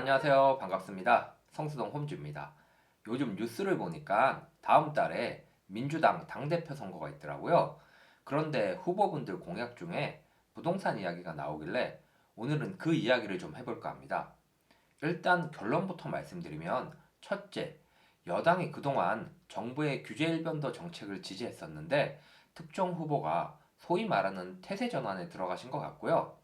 안녕하세요. 반갑습니다. 성수동 홈즈입니다. 요즘 뉴스를 보니까 다음 달에 민주당 당대표 선거가 있더라고요. 그런데 후보분들 공약 중에 부동산 이야기가 나오길래 오늘은 그 이야기를 좀 해볼까 합니다. 일단 결론부터 말씀드리면 첫째, 여당이 그동안 정부의 규제 일변도 정책을 지지했었는데 특정 후보가 소위 말하는 태세 전환에 들어가신 것 같고요.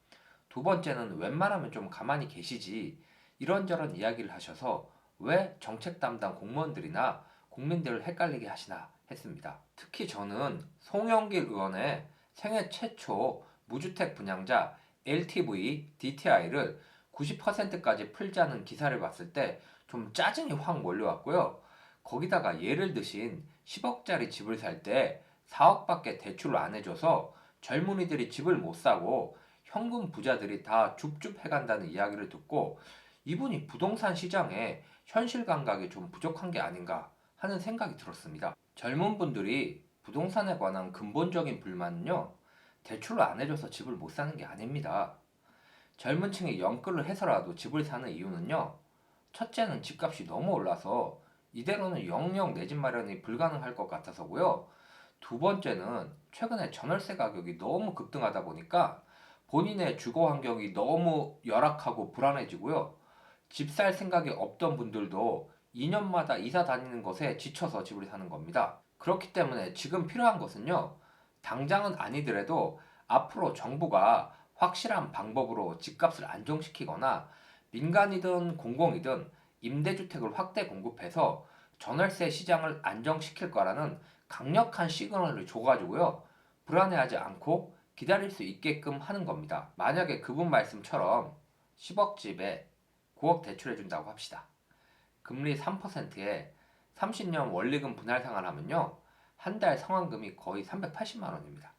두 번째는 웬만하면 좀 가만히 계시지 이런저런 이야기를 하셔서 왜 정책 담당 공무원들이나 국민들을 헷갈리게 하시나 했습니다. 특히 저는 송영길 의원의 생애 최초 무주택 분양자 LTV DTI를 90%까지 풀자는 기사를 봤을 때 좀 짜증이 확 몰려왔고요. 거기다가 예를 드신 10억짜리 집을 살 때 4억밖에 대출을 안 해줘서 젊은이들이 집을 못 사고 현금 부자들이 다 줍줍 해간다는 이야기를 듣고 이분이 부동산 시장에 현실 감각이 좀 부족한 게 아닌가 하는 생각이 들었습니다. 젊은 분들이 부동산에 관한 근본적인 불만은요, 대출을 안 해줘서 집을 못 사는 게 아닙니다. 젊은 층이 연끌을 해서라도 집을 사는 이유는요, 첫째는 집값이 너무 올라서 이대로는 영영 내 집 마련이 불가능할 것 같아서고요. 두 번째는 최근에 전월세 가격이 너무 급등하다 보니까 본인의 주거 환경이 너무 열악하고 불안해지고요. 집 살 생각이 없던 분들도 2년마다 이사 다니는 것에 지쳐서 집을 사는 겁니다. 그렇기 때문에 지금 필요한 것은요. 당장은 아니더라도 앞으로 정부가 확실한 방법으로 집값을 안정시키거나 민간이든 공공이든 임대주택을 확대 공급해서 전월세 시장을 안정시킬 거라는 강력한 시그널을 줘가지고요. 불안해하지 않고 기다릴 수 있게끔 하는 겁니다. 만약에 그분 말씀처럼 10억 집에 9억 대출해준다고 합시다. 금리 3%에 30년 원리금 분할 상환하면요. 한 달 상환금이 거의 380만 원입니다.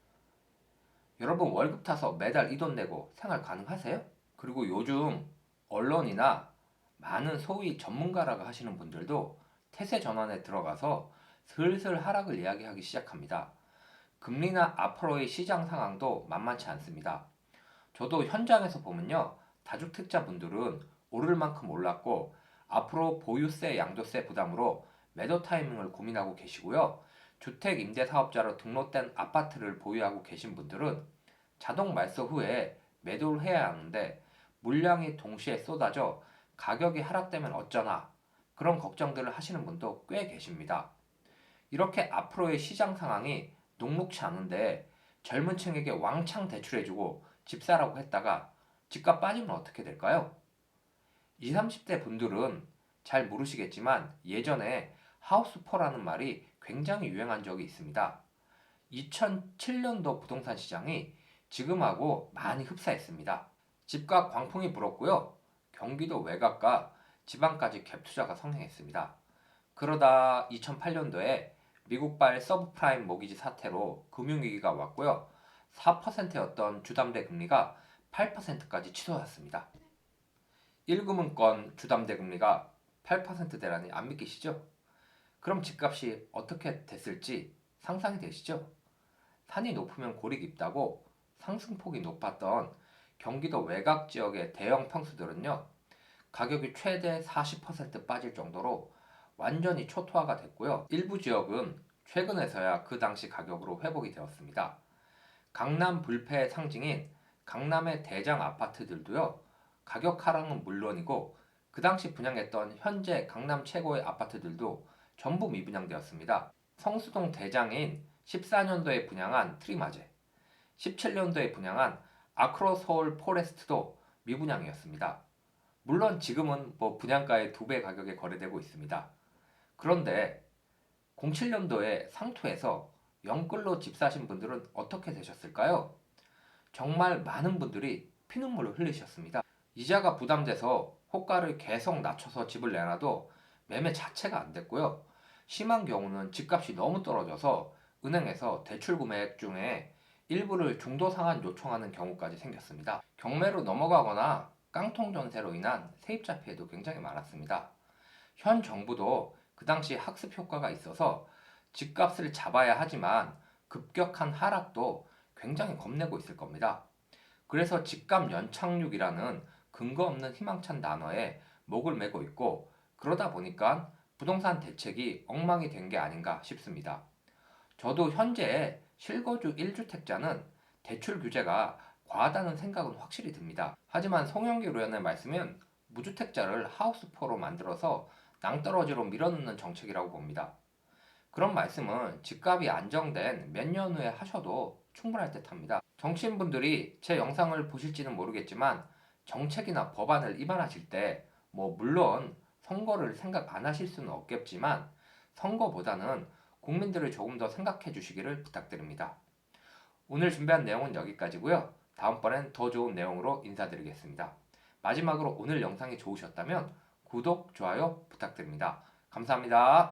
여러분 월급 타서 매달 이 돈 내고 생활 가능하세요? 그리고 요즘 언론이나 많은 소위 전문가라고 하시는 분들도 태세 전환에 들어가서 슬슬 하락을 이야기하기 시작합니다. 금리나 앞으로의 시장 상황도 만만치 않습니다. 저도 현장에서 보면요. 다주택자 분들은 오를 만큼 올랐고 앞으로 보유세, 양도세 부담으로 매도 타이밍을 고민하고 계시고요. 주택 임대 사업자로 등록된 아파트를 보유하고 계신 분들은 자동 말소 후에 매도를 해야 하는데 물량이 동시에 쏟아져 가격이 하락되면 어쩌나 그런 걱정들을 하시는 분도 꽤 계십니다. 이렇게 앞으로의 시장 상황이 녹록치 않은데 젊은 층에게 왕창 대출해주고 집 사라고 했다가 집값 빠지면 어떻게 될까요? 20, 30대 분들은 잘 모르시겠지만 예전에 하우스포라는 말이 굉장히 유행한 적이 있습니다. 2007년도 부동산 시장이 지금하고 많이 흡사했습니다. 집값 광풍이 불었고요. 경기도 외곽과 지방까지 갭 투자가 성행했습니다. 그러다 2008년도에 미국발 서브프라임 모기지 사태로 금융위기가 왔고요. 4%였던 주담대 금리가 8%까지 치솟았습니다. 1금융권 주담대 금리가 8%대라니 안 믿기시죠? 그럼 집값이 어떻게 됐을지 상상이 되시죠? 산이 높으면 골이 깊다고 상승폭이 높았던 경기도 외곽 지역의 대형 평수들은요, 가격이 최대 40% 빠질 정도로 완전히 초토화가 됐고요. 일부 지역은 최근에서야 그 당시 가격으로 회복이 되었습니다. 강남 불패의 상징인 강남의 대장 아파트들도요, 가격 하락은 물론이고 그 당시 분양했던 현재 강남 최고의 아파트들도 전부 미분양되었습니다. 성수동 대장인 14년도에 분양한 트리마제, 17년도에 분양한 아크로 서울 포레스트도 미분양이었습니다. 물론 지금은 분양가의 2배 가격에 거래되고 있습니다. 그런데 07년도에 상투에서 영끌로 집 사신 분들은 어떻게 되셨을까요? 정말 많은 분들이 피눈물을 흘리셨습니다. 이자가 부담돼서 호가를 계속 낮춰서 집을 내놔도 매매 자체가 안 됐고요. 심한 경우는 집값이 너무 떨어져서 은행에서 대출 금액 중에 일부를 중도 상환 요청하는 경우까지 생겼습니다. 경매로 넘어가거나 깡통 전세로 인한 세입자 피해도 굉장히 많았습니다. 현 정부도 그 당시 학습 효과가 있어서 집값을 잡아야 하지만 급격한 하락도 굉장히 겁내고 있을 겁니다. 그래서 집값 연착륙이라는 근거 없는 희망찬 단어에 목을 메고 있고 그러다 보니까 부동산 대책이 엉망이 된 게 아닌가 싶습니다. 저도 현재 실거주 1주택자는 대출 규제가 과하다는 생각은 확실히 듭니다. 하지만 송영길 의원의 말씀은 무주택자를 하우스포로 만들어서 낭떠러지로 밀어넣는 정책이라고 봅니다. 그런 말씀은 집값이 안정된 몇 년 후에 하셔도 충분할 듯합니다. 정치인분들이 제 영상을 보실지는 모르겠지만 정책이나 법안을 입안하실 때 물론 선거를 생각 안 하실 수는 없겠지만 선거보다는 국민들을 조금 더 생각해 주시기를 부탁드립니다. 오늘 준비한 내용은 여기까지고요. 다음번엔 더 좋은 내용으로 인사드리겠습니다. 마지막으로 오늘 영상이 좋으셨다면 구독, 좋아요 부탁드립니다. 감사합니다.